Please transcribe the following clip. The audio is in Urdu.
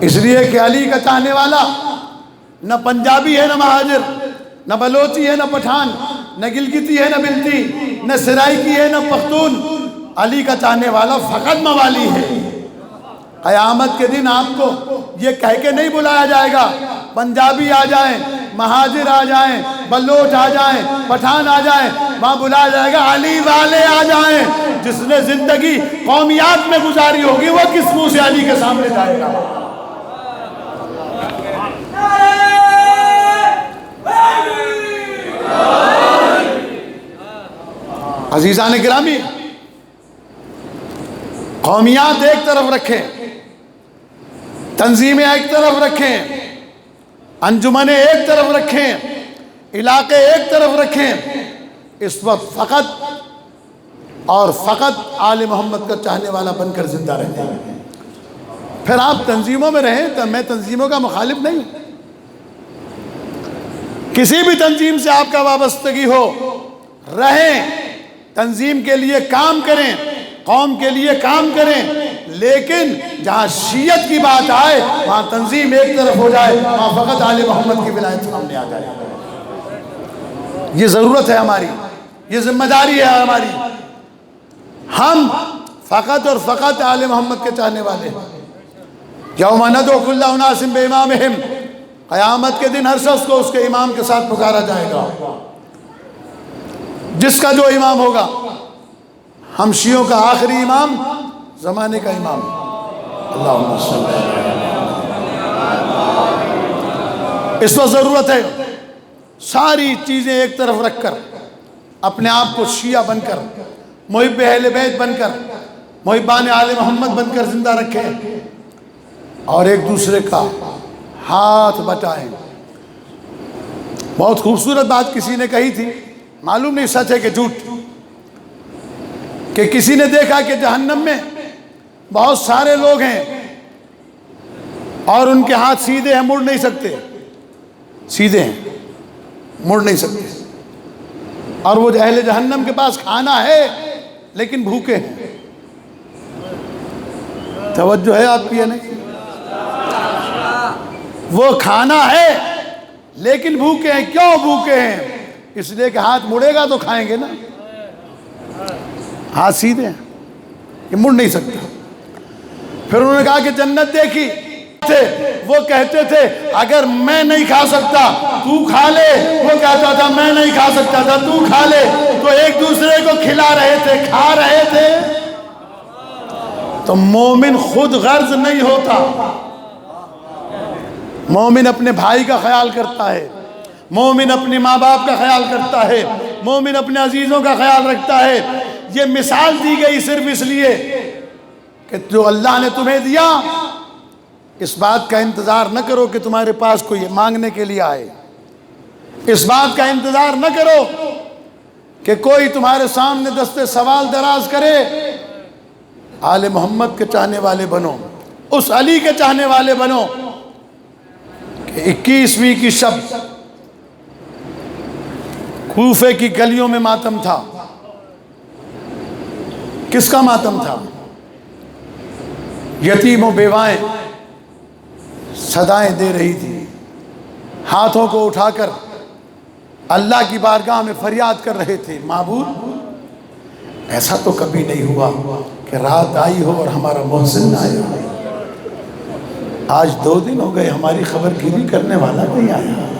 اس لیے کہ علی کا چاہنے والا نہ پنجابی ہے نہ مہاجر، نہ بلوچی ہے نہ پٹھان، نہ گلگتی ہے نہ بلتی، نہ سرائکی ہے نہ پختون، علی کا چاہنے والا فقط موالی ہے۔ قیامت کے دن آپ کو یہ کہہ کے نہیں بلایا جائے گا پنجابی آ جائیں، مہاجر آ جائیں، بلوچ آ جائیں، پٹھان آ جائیں، وہاں بلایا جائے گا علی والے آ جائیں۔ جس نے زندگی قومیات میں گزاری ہوگی وہ کس منہ سے علی کے سامنے جائے گا؟ عزیزان گرامی، قومیات ایک طرف رکھیں، تنظیمیں ایک طرف رکھیں، انجمنیں ایک طرف رکھیں، علاقے ایک طرف رکھیں، اس وقت فقط اور فقط آل محمد کا چاہنے والا بن کر زندہ رہتے ہیں۔ پھر آپ تنظیموں میں رہیں تو میں تنظیموں کا مخالف نہیں ہوں، کسی بھی تنظیم سے آپ کا وابستگی ہو رہیں، تنظیم کے لیے کام کریں، قوم کے لیے کام کریں، لیکن جہاں شیعت کی بات آئے وہاں تنظیم ایک طرف ہو جائے، وہاں فقط آل محمد کی ولایت سامنے آ جائے۔ یہ ضرورت ہے ہماری، یہ ذمہ داری ہے ہماری۔ ہم فقط اور فقط آل محمد کے چاہنے والے ہیں۔ یوم ندعو کل اناس بامامہم، قیامت کے دن ہر شخص کو اس کے امام کے ساتھ پکارا جائے گا، جس کا جو امام ہوگا۔ ہم شیعوں کا آخری امام زمانے کا امام، اللہم صلی اللہ علیہ۔ اس وقت ضرورت ہے ساری چیزیں ایک طرف رکھ کر اپنے آپ کو شیعہ بن کر، محب اہل بیت بن کر، محبان آل محمد بن کر زندہ رکھیں اور ایک دوسرے کا ہاتھ بٹائیں۔ بہت خوبصورت بات کسی نے کہی تھی، معلوم نہیں سچ ہے کہ جھوٹ، کہ کسی نے دیکھا کہ جہنم میں بہت سارے لوگ ہیں اور ان کے ہاتھ سیدھے ہیں، مڑ نہیں سکتے، سیدھے ہیں، مڑ نہیں سکتے، اور وہ اہل جہنم کے پاس کھانا ہے لیکن بھوکے ہیں۔ توجہ ہے آپ کی یا نہیں؟ وہ کھانا ہے لیکن بھوکے ہیں۔ کیوں بھوکے ہیں؟ اس لیے کہ ہاتھ مڑے گا تو کھائیں گے نا، ہاتھ سیدھے ہیں، یہ مڑ نہیں سکتا۔ پھر انہوں نے کہا کہ جنت دیکھی تھے، وہ کہتے تھے اگر میں نہیں کھا سکتا تو کھا لے، وہ کہتا تھا میں نہیں کھا سکتا تھا تو کھا لے، تو ایک دوسرے کو کھلا رہے تھے، کھا رہے تھے۔ تو مومن خود غرض نہیں ہوتا، مومن اپنے بھائی کا خیال کرتا ہے، مومن اپنے ماں باپ کا خیال کرتا ہے، مومن اپنے عزیزوں کا خیال رکھتا ہے۔ یہ مثال دی گئی صرف اس لیے کہ جو اللہ نے تمہیں دیا اس بات کا انتظار نہ کرو کہ تمہارے پاس کوئی مانگنے کے لیے آئے، اس بات کا انتظار نہ کرو کہ کوئی تمہارے سامنے دستے سوال دراز کرے۔ آل محمد کے چاہنے والے بنو، اس علی کے چاہنے والے بنو کہ 21ویں کی شب کوفے کی گلیوں میں ماتم تھا۔ کس کا ماتم تھا؟ یتیم و بیوائیں صدائیں دے رہی تھی، ہاتھوں کو اٹھا کر اللہ کی بارگاہ میں فریاد کر رہے تھے، معبود ایسا تو کبھی نہیں ہوا کہ رات آئی ہو اور ہمارا محسن نہ آیا ہو۔ آج 2 دن ہو گئے ہماری خبر گیری کرنے والا نہیں آیا۔